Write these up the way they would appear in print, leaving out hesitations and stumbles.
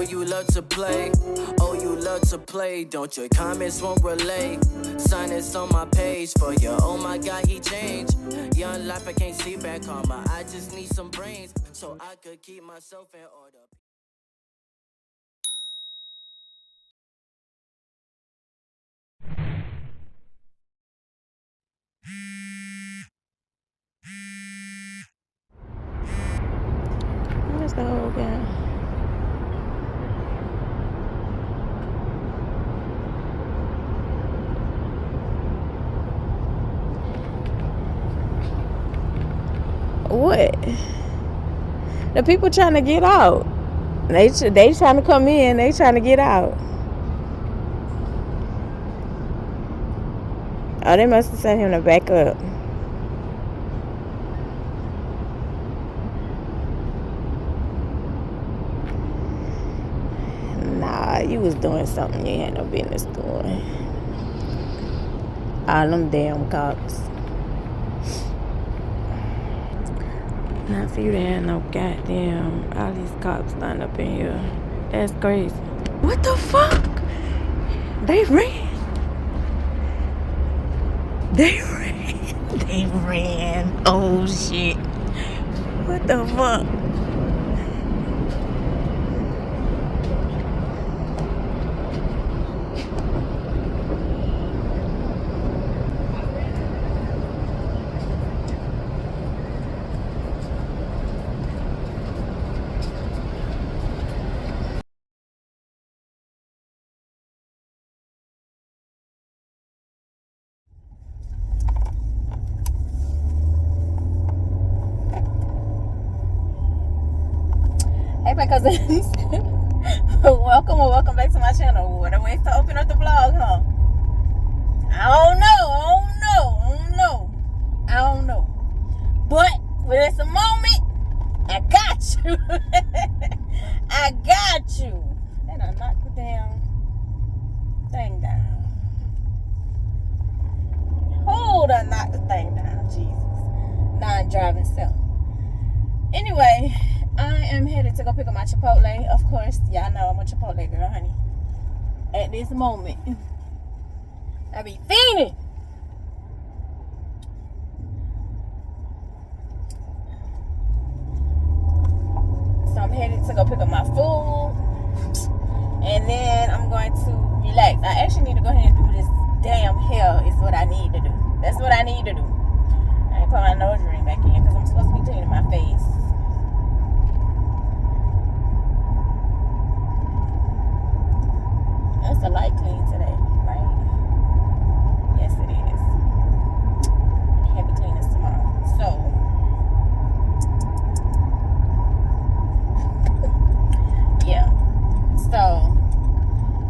you love to play. Oh, you love to play. Don't your comments won't relay. Sign this on my page for you. Oh my God, he changed. Young life, I can't see back karma. I just need some brains so I could keep myself in order. Where's the whole guy? What? The people trying to get out. They trying to come in. They trying to get out. Oh, they must have sent him to back up. Nah, you was doing something you had no business doing. All them damn cops. Not for you to have no goddamn all these cops lined up in here. That's crazy. What the fuck? They ran. They ran. They ran. Oh shit. What the fuck? Hey, my cousins. Welcome back to my channel. What a way to open up the vlog, huh? I don't know. But when it's a moment, I got you. I got you. Then I knocked the damn thing down. Hold on, knock the thing down. Jesus. Non-driving self. Anyway, I am headed to go pick up my Chipotle. Of course, y'all know I'm a Chipotle girl, honey. At this moment, I be fiending. So I'm headed to go pick up my food, and then I'm going to relax. I actually need to go ahead and do this damn hair. Is what I need to do. That's what I need to do. I ain't put my nose ring back in because I'm supposed to be cleaning my face. It's a light clean today, right? Yes, it is. Heavy cleaners tomorrow. So, yeah. So,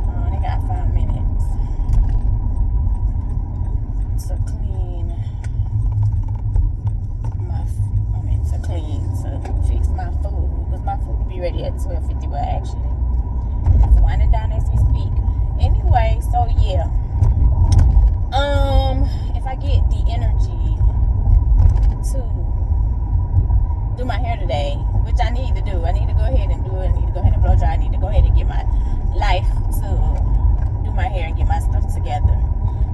I only got 5 minutes to clean to fix my food. Because my food will be ready at 12:50, but actually, it's winding down as we speak. Anyway, so yeah. If I get the energy to do my hair today, which I need to do, I need to go ahead and do it. I need to go ahead and blow dry. I need to go ahead and get my life to do my hair and get my stuff together.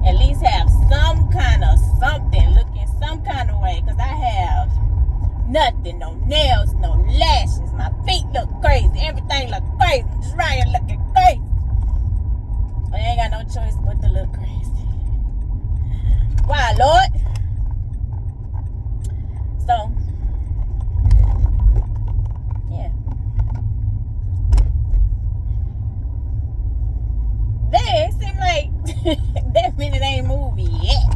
At least have some kind of something looking some kind of way, because I have nothing, no nails, no lashes. My feet look crazy. Everything look crazy. I'm just right here looking crazy. I ain't got no choice but to look crazy. Why, Lord? So, yeah. It seems like that minute ain't moving yet.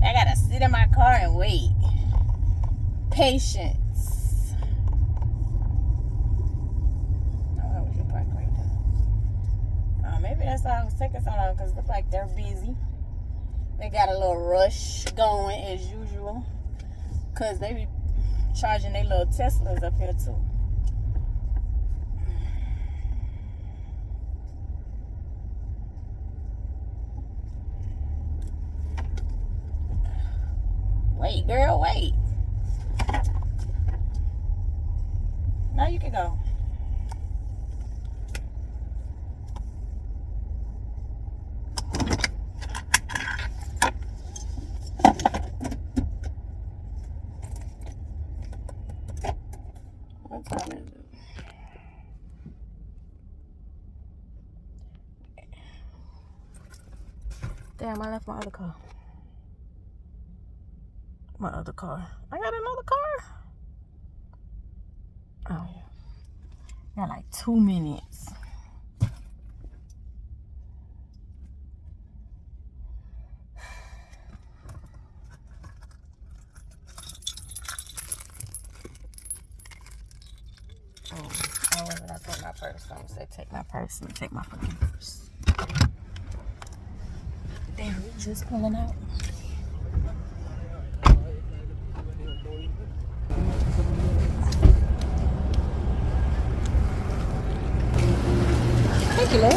I gotta sit in my car and wait. Patience. Oh, we can park right there. Maybe that's why I was taking so long, because it looks like they're busy. They got a little rush going as usual, because they be charging their little Teslas up here too. Wait, girl, wait. Now you can go. Damn, I left my other car. My other car. I got another car? Oh, got like 2 minutes. Oh, where did I take my purse? I'm gonna say take my purse and take my fucking purse. Damn, we just pulling out. Thank you, love.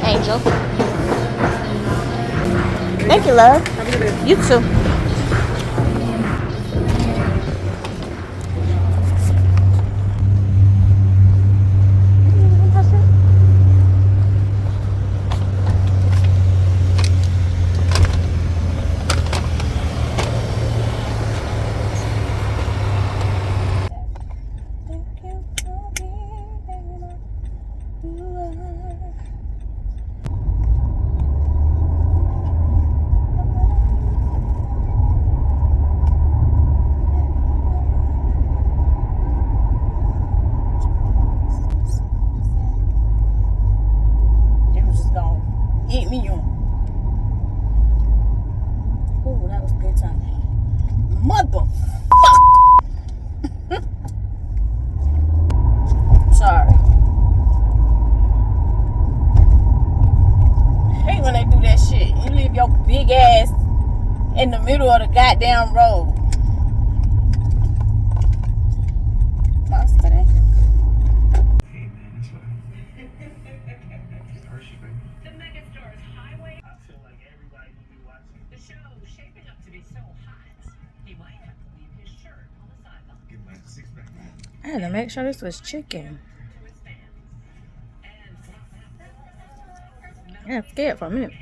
Angel. Thank you, love. You too. Hit me on. Oh, that was a good time. Mother. Sorry. I hate when they do that shit. You leave your big ass in the middle of the goddamn road. Monster. I had to make sure this was chicken. I got scared for a minute.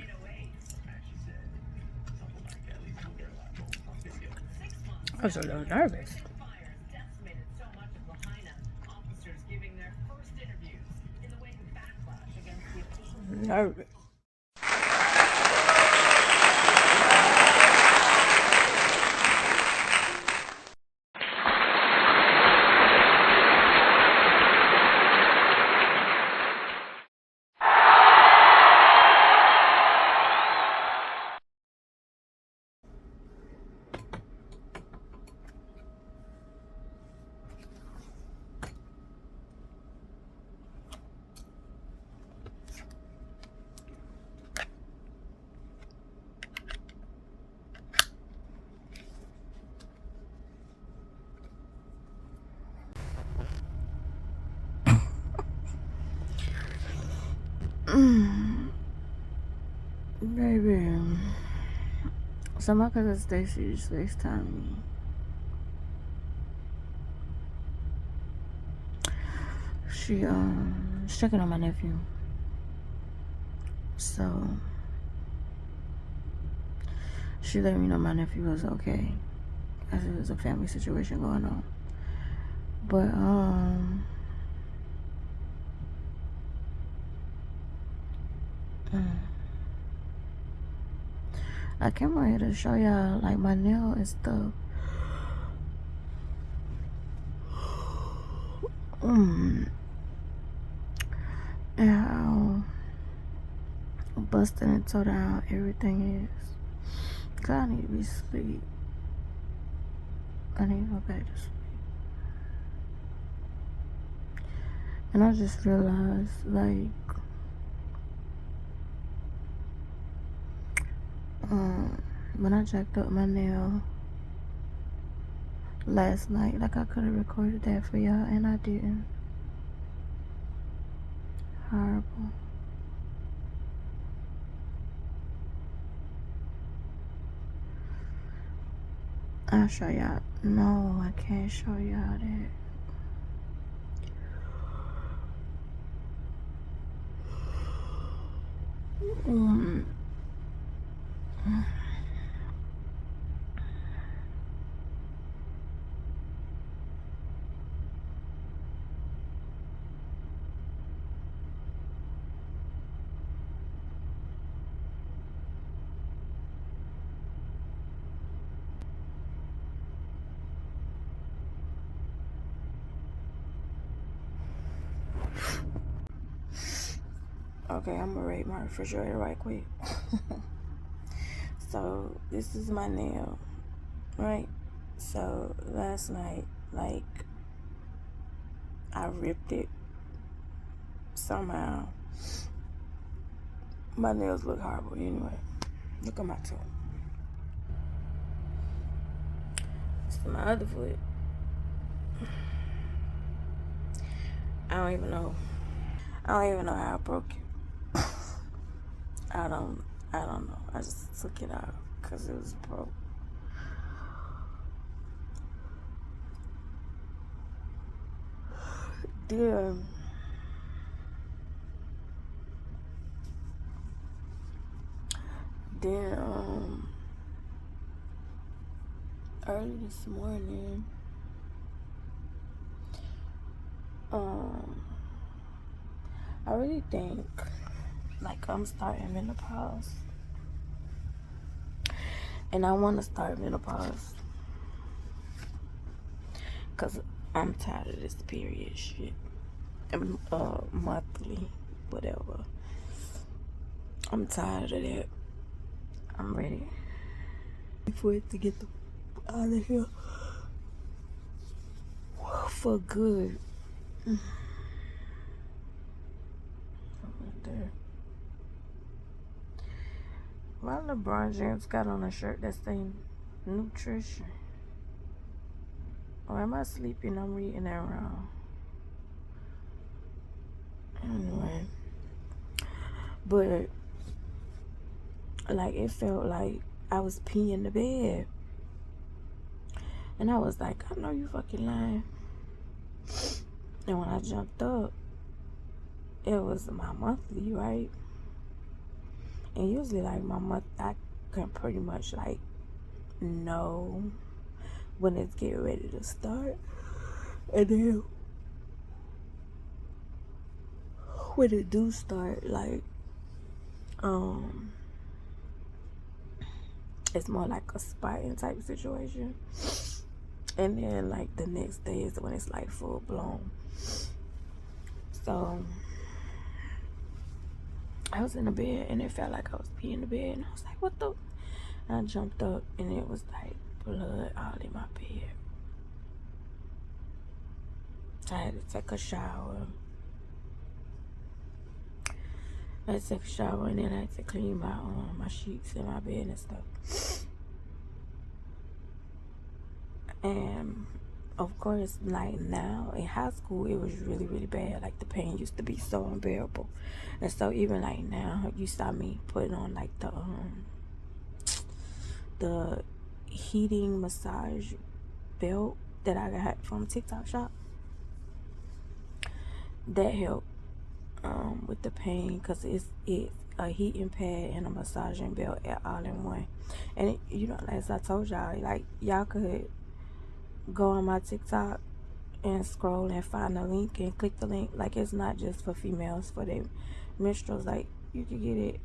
I was a little nervous. Nervous. Baby. So my cousin Stacy just FaceTimed me. She's checking on my nephew. So she let me know my nephew was okay, as it was a family situation going on. But I came out here to show y'all like my nail and stuff. And how busted and tore down everything is. Cause I need to be asleep. I need to go back to sleep. And I just realized, like, when I jacked up my nail last night, like I could have recorded that for y'all and I didn't. Horrible. I'll show y'all. No, I can't show y'all that. Okay, I'm gonna rate my refrigerator right quick. So this is my nail, right? So last night, like, I ripped it somehow. My nails look horrible anyway. Look at my toe. So my other foot, I don't even know. I don't even know how I broke it. I don't know. I just took it out because it was broke. Then early this morning, I really think like I'm starting menopause, and I want to start menopause because I'm tired of this period shit. Monthly, whatever. I'm tired of that. I'm ready for it to get out of here for good. Right there. Why LeBron James got on a shirt that saying nutrition? Or am I sleeping? I'm reading that wrong. Anyway, but like it felt like I was peeing the bed, and I was like, I know you fucking lying. And when I jumped up, it was my monthly, right? And usually, like, my month, I can pretty much like know when it's getting ready to start, and then when it do start, like, it's more like a spotting type situation. And then like the next day is when it's like full blown. So I was in the bed and it felt like I was peeing in the bed, and I was like, what the? And I jumped up and it was like blood all in my bed. So I had to take a shower. I had to take a shower, and then I had to clean my sheets in my bed and stuff. And of course, like now in high school, it was really, really bad. Like the pain used to be so unbearable. And so even like now, you saw me putting on like the heating massage belt that I got from TikTok shop. That helped with the pain, because it's a heating pad and a massaging belt all in one. And it, you know, as I told y'all, like y'all could go on my TikTok and scroll and find the link and click the link. Like, it's not just for females, for their menstruals. Like, you could get it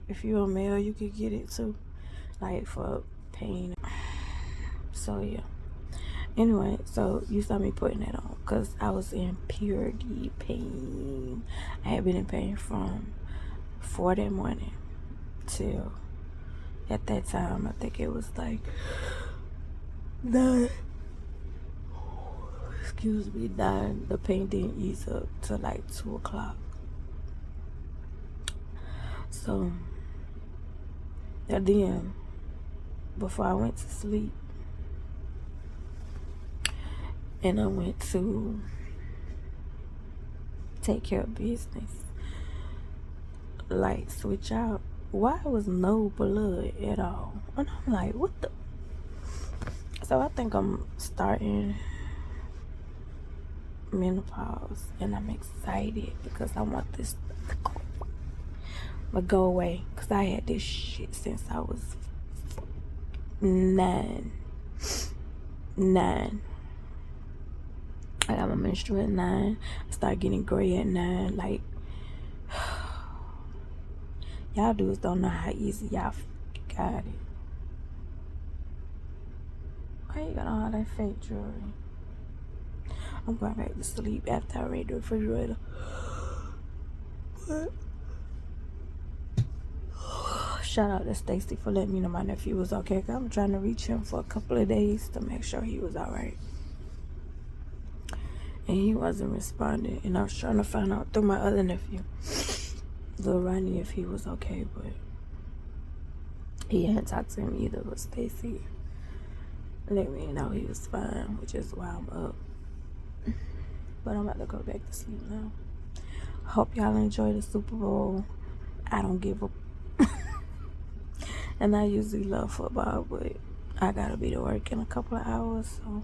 if you're a male, you could get it too, like for pain. So yeah, anyway, so you saw me putting that on because I was in purity pain. I had been in pain from 4 that morning till, at that time, I think it was like 9. Excuse me, 9. The pain didn't ease up till like 2 o'clock. So, and then, before I went to sleep, and I went to take care of business, like switch out, why was no blood at all? And I'm like, what the? So I think I'm starting menopause, and I'm excited because I want this to go away, because I had this shit since I was 9. I got my menstrual at 9. I started getting gray at 9. Like, y'all dudes don't know how easy y'all got it. Why you got all that fake jewelry? I'm going back to sleep after I read the refrigerator. But Shout out to Stacy for letting me know my nephew was okay. Cause I'm trying to reach him for a couple of days to make sure he was alright. And he wasn't responding. And I was trying to find out through my other nephew, Lil Ronnie, if he was okay. But he hadn't talked to him either. But Stacy let me know he was fine, which is why I'm up. But I'm about to go back to sleep now. Hope y'all enjoy the Super Bowl. I don't give a and I usually love football, but I gotta be to work in a couple of hours, so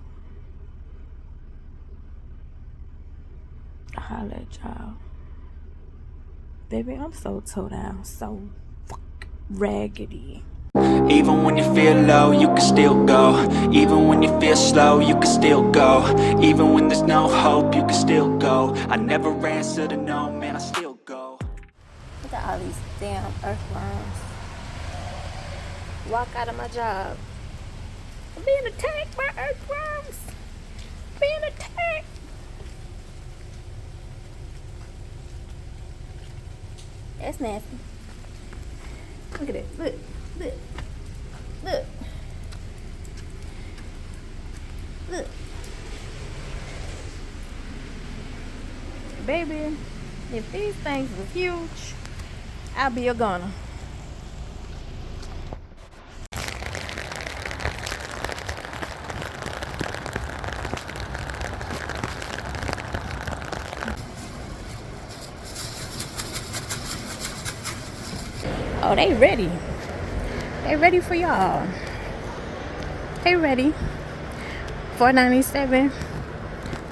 I'll holla at y'all. Baby, I'm so toe down, so raggedy. Even when you feel low, you can still go. Even when you feel slow, you can still go. Even when there's no hope, you can still go. I never answer to no, man, I still go. Look at all these damn earthworms. Walk out of my job. I'm being attacked by earthworms. Being attacked. That's nasty. Look at it. Look. Look. Look. Look. Baby, if these things was huge, I'll be a goner. Oh, they ready. They ready for y'all. They ready. $4.97.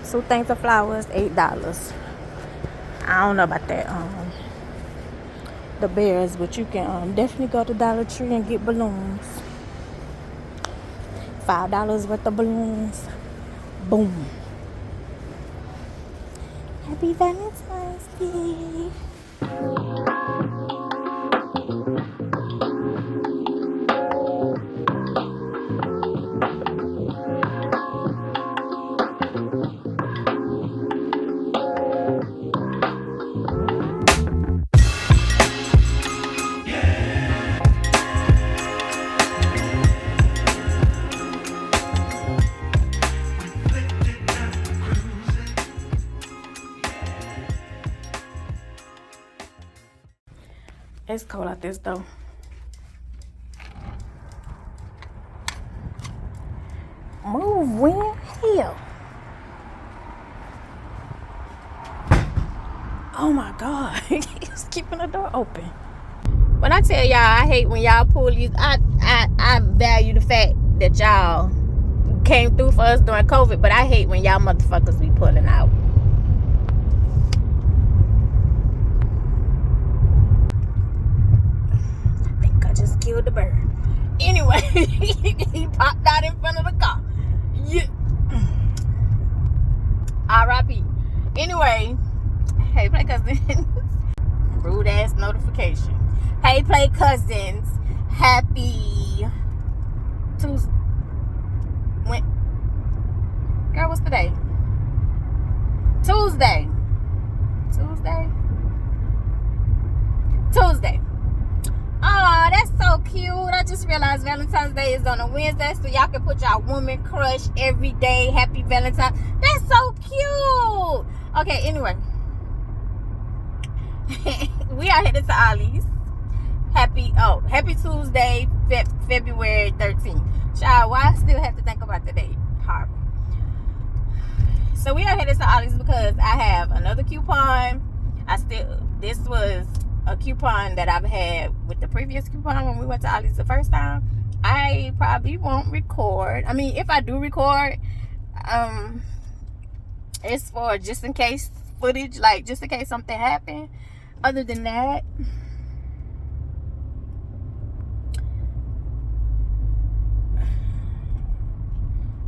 2 things of flowers, $8. I don't know about that. The bears, but you can definitely go to Dollar Tree and get balloons. $5 worth of balloons. Boom. Happy Valentine's Day. It's cold out this though. Move, wind. Hell. Oh my God. He's keeping the door open. When I tell y'all I hate when y'all pull these, I value the fact that y'all came through for us during COVID, but I hate when y'all motherfuckers be pulling out. Just killed the bird. Anyway, he popped out in front of the car. Yeah. R.I.P. Anyway, hey, play cousins. Rude ass notification. Hey, play cousins. Happy Tuesday. When? Girl, what's the day? Tuesday. Oh, that's so cute. I just realized Valentine's Day is on a Wednesday, so y'all can put y'all woman crush every day. Happy Valentine's. That's so cute. Okay, anyway. We are headed to Ollies. Happy Tuesday, February 13th. Child, why I still have to think about the date? Horrible. So we are headed to Ollies because I have another coupon. This was a coupon that I've had with the previous coupon when we went to Ollies the first time. I probably won't record. I mean, if I do record, it's for just in case footage, like just in case something happened. Other than that,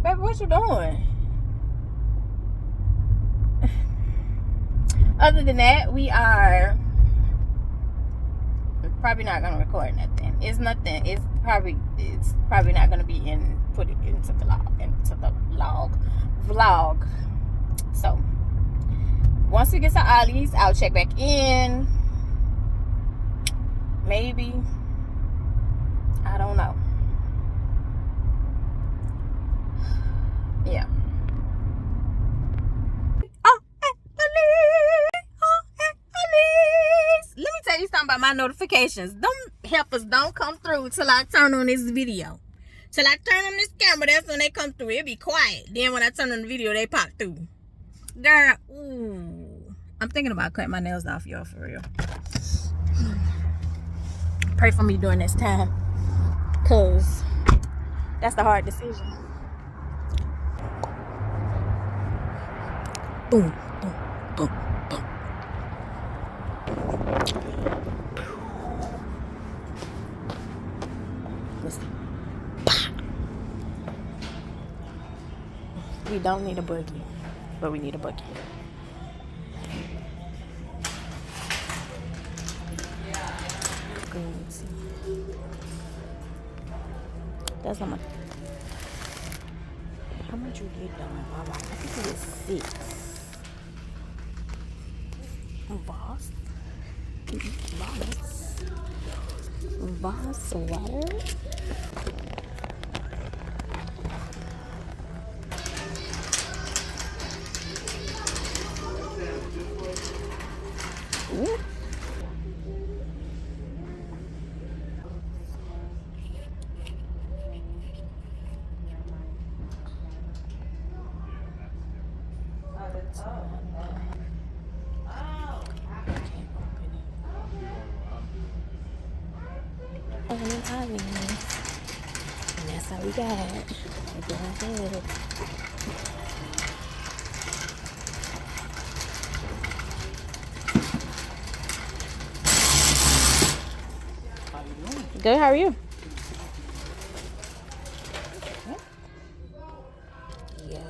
baby, what you doing? Other than that, we are probably not gonna record nothing. It's probably not gonna be put it into the vlog. So once we get to Ollies, I'll check back in. Maybe don't know. Yeah. Let me tell you something about my notifications. Them helpers don't come through till I turn on this video. Till I turn on this camera, that's when they come through. It be quiet. Then when I turn on the video, they pop through. Girl, ooh. I'm thinking about cutting my nails off, y'all, for real. Pray for me during this time. Because that's the hard decision. Boom, boom, boom, boom. Listen. We don't need a buggy, but we need a buggy. Good. That's how much. How much you get done, Baba? I think it was 6. Boss. Boss water. Ooh. And that's all we got. We're doing good. Good, how are you? Yo,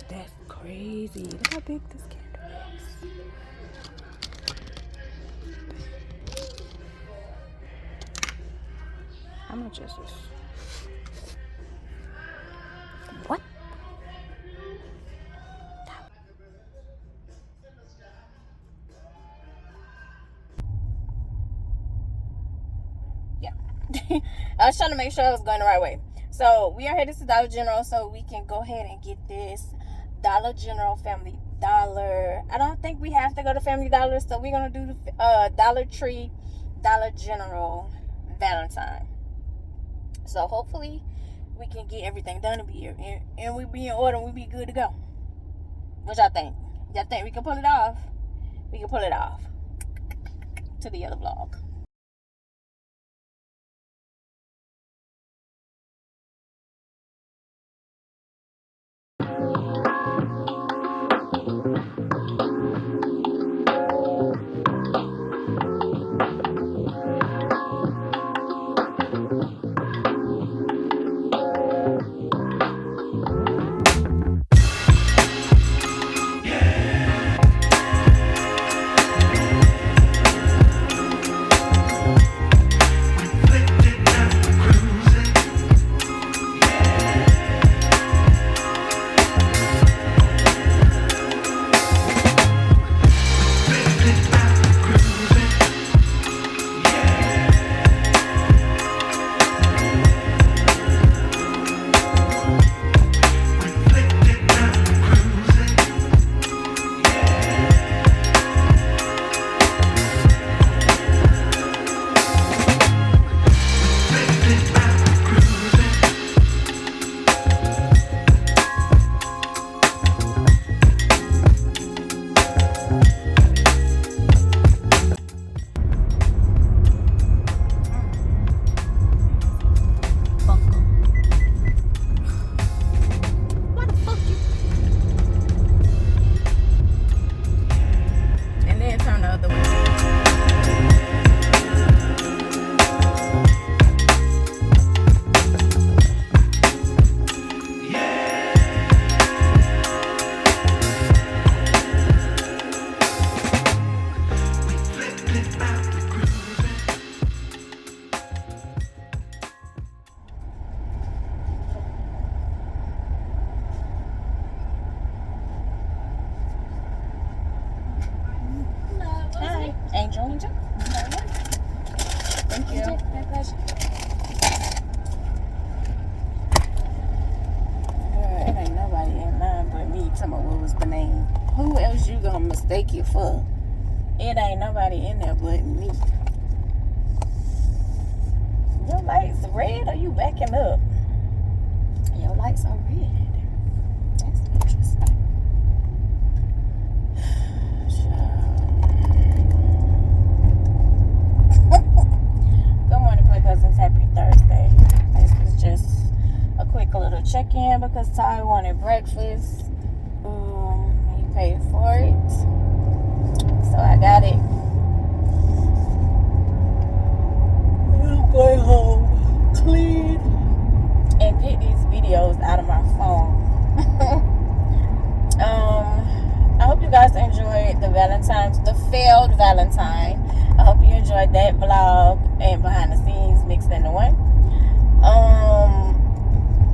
that's crazy. Look how big this candle is. How much is this? What? Yeah. I was trying to make sure I was going the right way. So we are headed to Dollar General so we can go ahead and get this Dollar General Family Dollar. I don't think we have to go to Family Dollar, so we're going to do the Dollar Tree, Dollar General Valentine. So hopefully we can get everything done and be and we be in order and we be good to go. What y'all think? Y'all think we can pull it off? We can pull it off. To the other vlog. Who else you gonna mistake it for? It ain't nobody in there but me. Your lights red or you backing up? Your lights are red. That's interesting. Good morning, Play Cousins. Happy Thursday. This is just a quick little check-in because Ty wanted breakfast. He paid for it. So I got it. I'm going home, clean, and get these videos out of my phone. I hope you guys enjoyed the failed Valentine. I hope you enjoyed that vlog and behind the scenes mixed into one.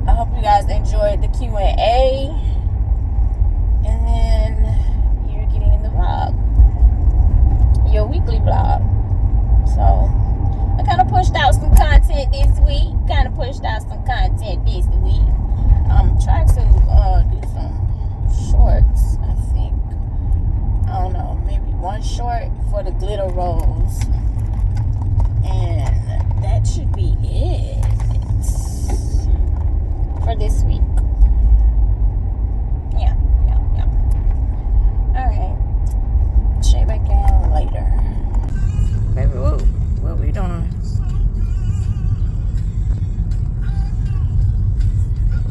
I hope you guys enjoyed the Q&A. And then you're getting in the vlog. Your weekly vlog. So I kind of pushed out some content this week. Try to do some shorts, I think. I don't know, maybe one short for the glitter rolls. And that should be it for this week. Yeah. Alright. Check back in later. Baby, what we doing?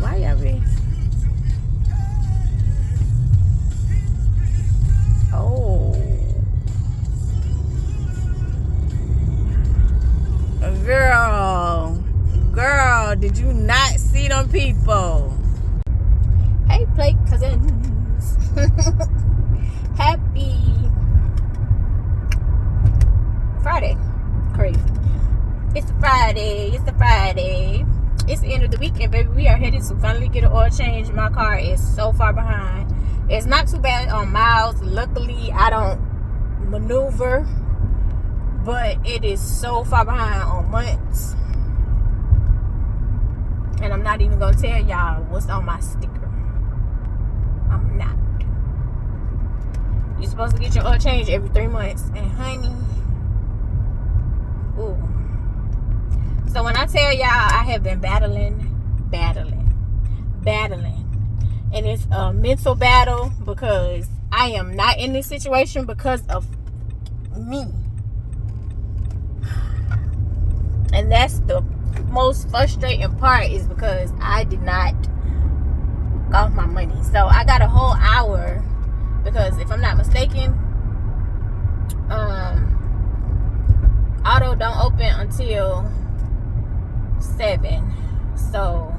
Why y'all be? Oh. Girl, did you not see them people? Hey, Play Cousins. Happy Friday. Crazy. It's Friday. It's the end of the weekend, baby. We are headed to finally get an oil change. My car is so far behind. It's not too bad on miles. Luckily, I don't maneuver, but it is so far behind on months. And I'm not even gonna tell y'all what's on my sticker. I'm not. You're supposed to get your oil change every 3 months, and honey, ooh. So when I tell y'all I have been battling, and it's a mental battle because I am not in this situation because of me. And that's the most frustrating part, is because I did not off my money. So I got a whole hour, because if I'm not mistaken, auto don't open until 7. So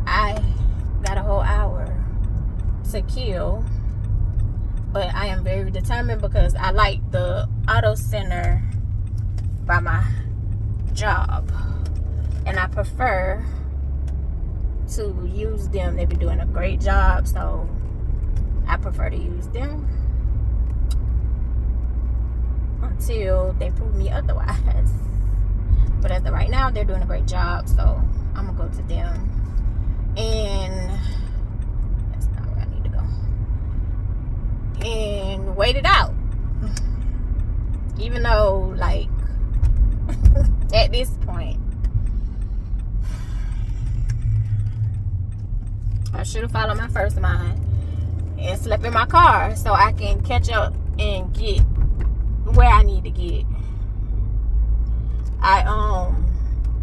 I got a whole hour to kill, but I am very determined because I like the auto center by my job, and I prefer to use them. They've been doing a great job, so I prefer to use them until they prove me otherwise. But as of right now, they're doing a great job, so I'm gonna go to them. And that's not where I need to go. And wait it out. Even though, like, at this point, I should have followed my first mind and slept in my car so I can catch up and get where I need to get.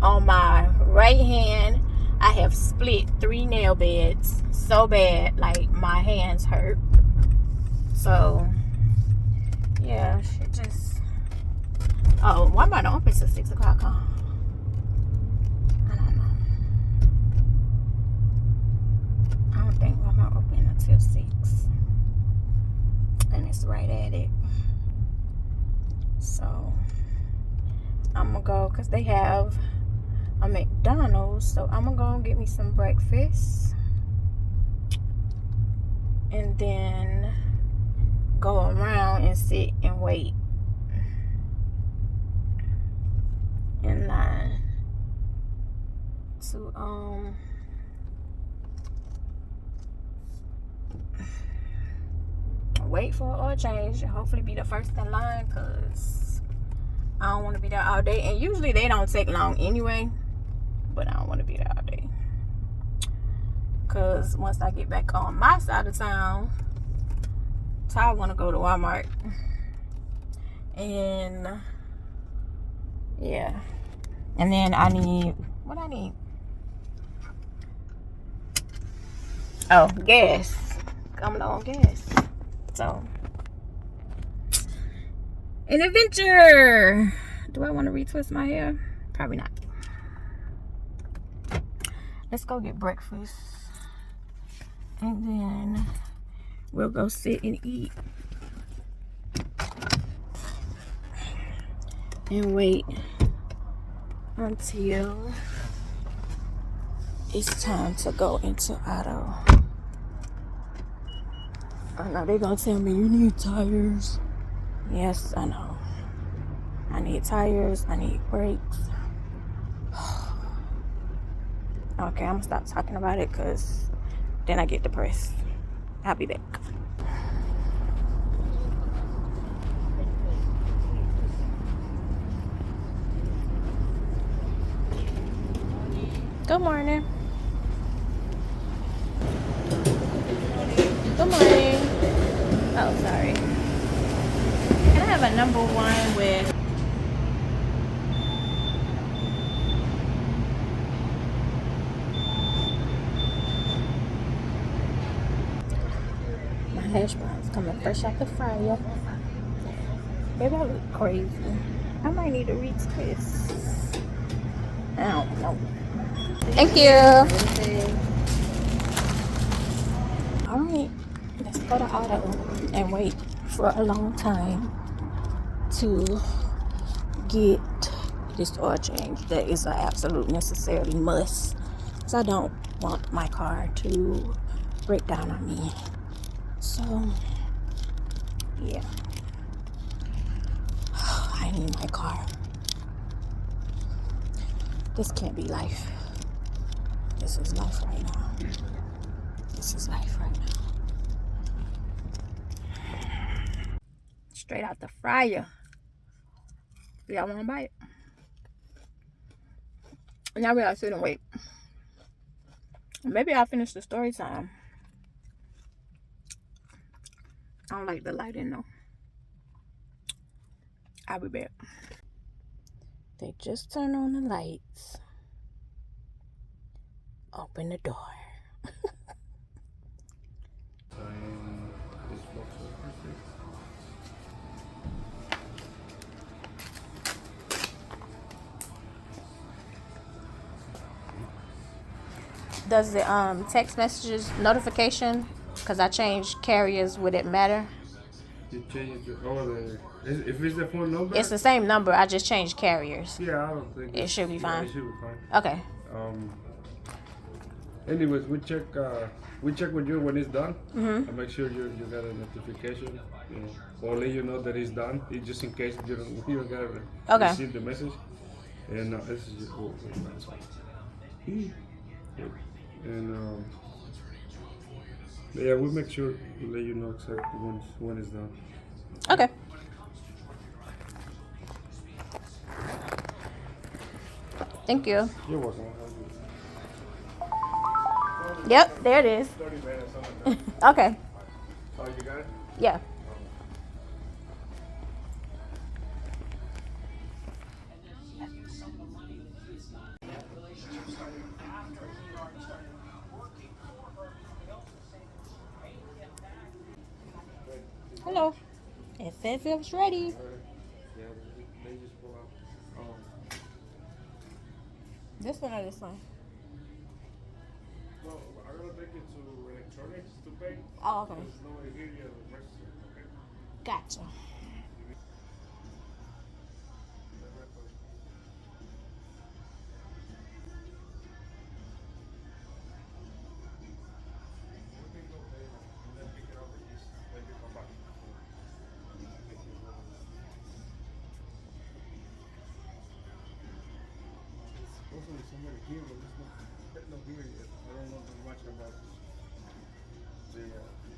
On my right hand, I have split 3 nail beds so bad, like my hands hurt. So yeah, shit just. Oh, why am I not open till 6 o'clock? Huh? I don't know. I don't think I'm not open until 6, and it's right at it. So I'm gonna go, because they have a McDonald's, so I'm gonna go and get me some breakfast and then go around and sit and wait in line to wait for an oil change and hopefully be the first in line, because I don't want to be there all day. And usually they don't take long anyway, but I don't want to be there all day, because once I get back on my side of town, Ty want to go to Walmart. And yeah, and then I need, what I need? Oh, gas. Coming on gas. So, an adventure. Do I want to retwist my hair? Probably not. Let's go get breakfast, and then we'll go sit and eat and wait until it's time to go into auto. I know they're gonna tell me you need tires. Yes, I know. I need tires, I need brakes. Okay, I'm gonna stop talking about it, because then I get depressed. I'll be back. Good morning. Good morning. Oh, sorry. Can I have a number one with... My hash browns coming fresh out the fryer. Baby, I look crazy. I might need a retwist. I don't know. Thank you. Alright, let's go to auto and wait for a long time to get this oil change. That is an absolute necessary must, because I don't want my car to break down on me. So yeah, I need my car. This can't be life. This is life right now. This is life right now. Straight out the fryer. Y'all want to buy it? Now we gotta sit and wait. Maybe I'll finish the story time. I don't like the lighting though. I'll be back. They just turn on the lights. Open the door. Does the text messages notification, because I changed carriers, would it matter? You changed if it's the phone number? It's the same number, I just changed carriers. Yeah, I don't think It should be fine. It should be fine. Okay. Anyways, we check with you when it's done. And make sure you got a notification. Or let you know that it's done. It's just in case you don't get receive the message. And this is just and yeah, we'll make sure to let you know exactly when it's done. Okay. Thank you. You're welcome. Yep, there it is. 30 minutes, something like Okay. that. Oh, you got it? Yeah. Hello. It says it's ready. Yeah, they just pull out. This one or this one? No, I'm gonna take it to electronics to pay. Oh, okay. There's no way here yet. Okay. Gotcha. Supposedly somebody here, but there's no here yet. I don't know much about the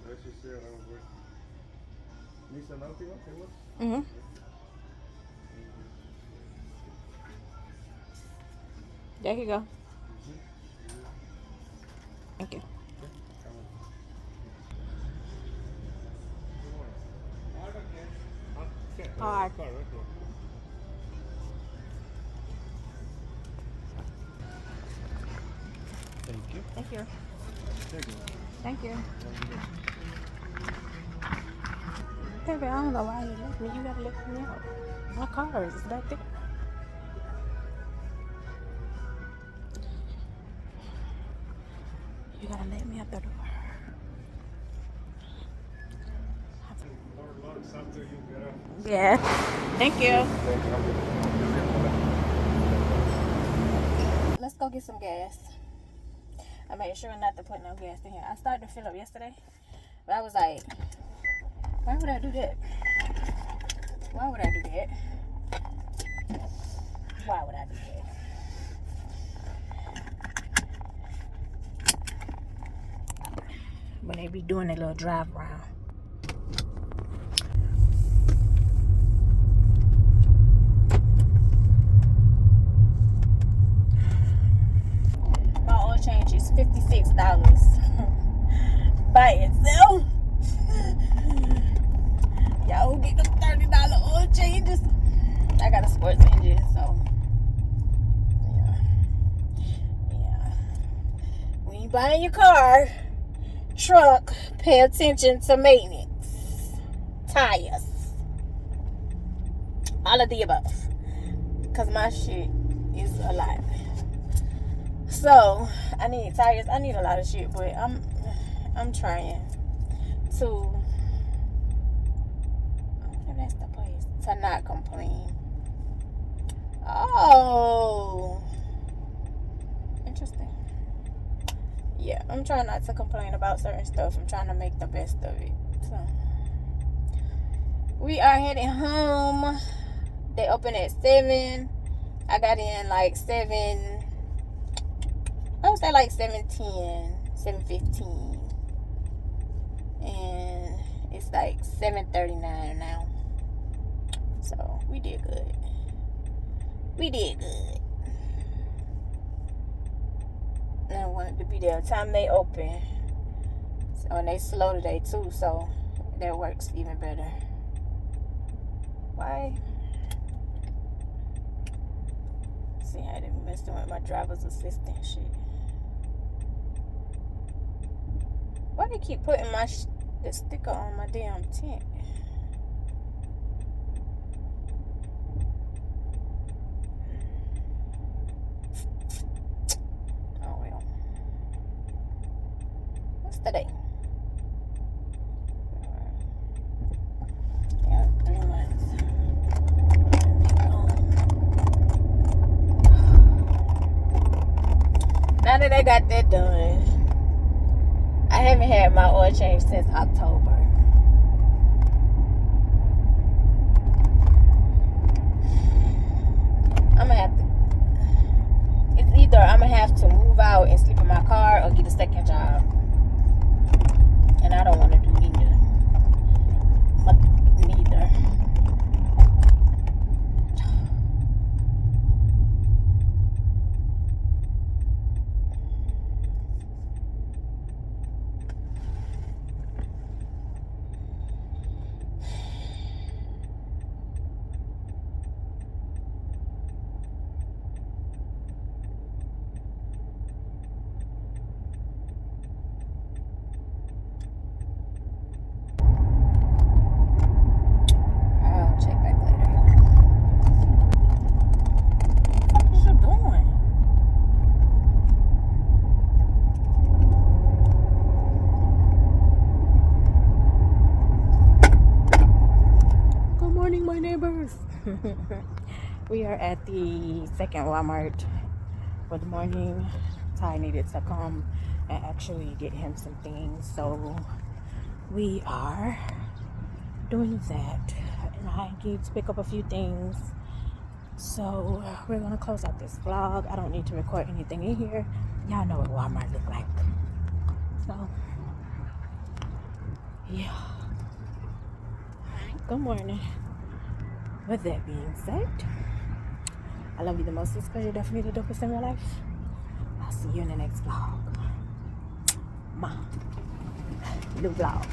register. I don't work. Nissan Altima, it was? Mm-hmm. There you go. Thank you. All right. Thank you. Thank you. Thank you. Thank you. Baby, I don't know why you left me. You gotta let me out. My car is back there. You gotta let me out the door. Yeah. Thank you. Let's go get some gas. I made sure not to put no gas in here. I started to fill up yesterday, but I was like, why would I do that? Why would I do that? Why would I do that? When they be doing a little drive around. My oil change is $56 by itself. Y'all get them $30 oil changes. I got a sports engine, so yeah. When you buying your car, truck, pay attention to maintenance, tires, all of the above, because my shit is a lot. So I need tires, I need a lot of shit, but I'm trying to, that's the place, to not complain. Oh, interesting. Yeah, I'm trying not to complain about certain stuff. I'm trying to make the best of it. So we are heading home. They open at 7. I got in like 7. I would say like 7:10, 7:15. And it's like 7:39 now. So we did good. We did good. And I wanted to be there time they open. So, and they slow today too, so that works even better. Why? See how they messing with my driver's assistant shit. Why they keep putting the sticker on my damn tent? Oh well. What's today? Yeah, 3 months. Now that I got that done, I haven't had my oil change since October. I'm gonna have to, it's either I'm gonna have to move out and sleep in my car or get a second job. And I don't want to do neither. We are at the second Walmart for the morning. Ty needed to come and actually get him some things, so we are doing that. And I need to pick up a few things, so we're gonna close out this vlog. I don't need to record anything in here. Y'all know what Walmart look like, so yeah. Good morning. With that being said, I love you the most because you're definitely the dopest in my life. I'll see you in the next vlog. New vlog.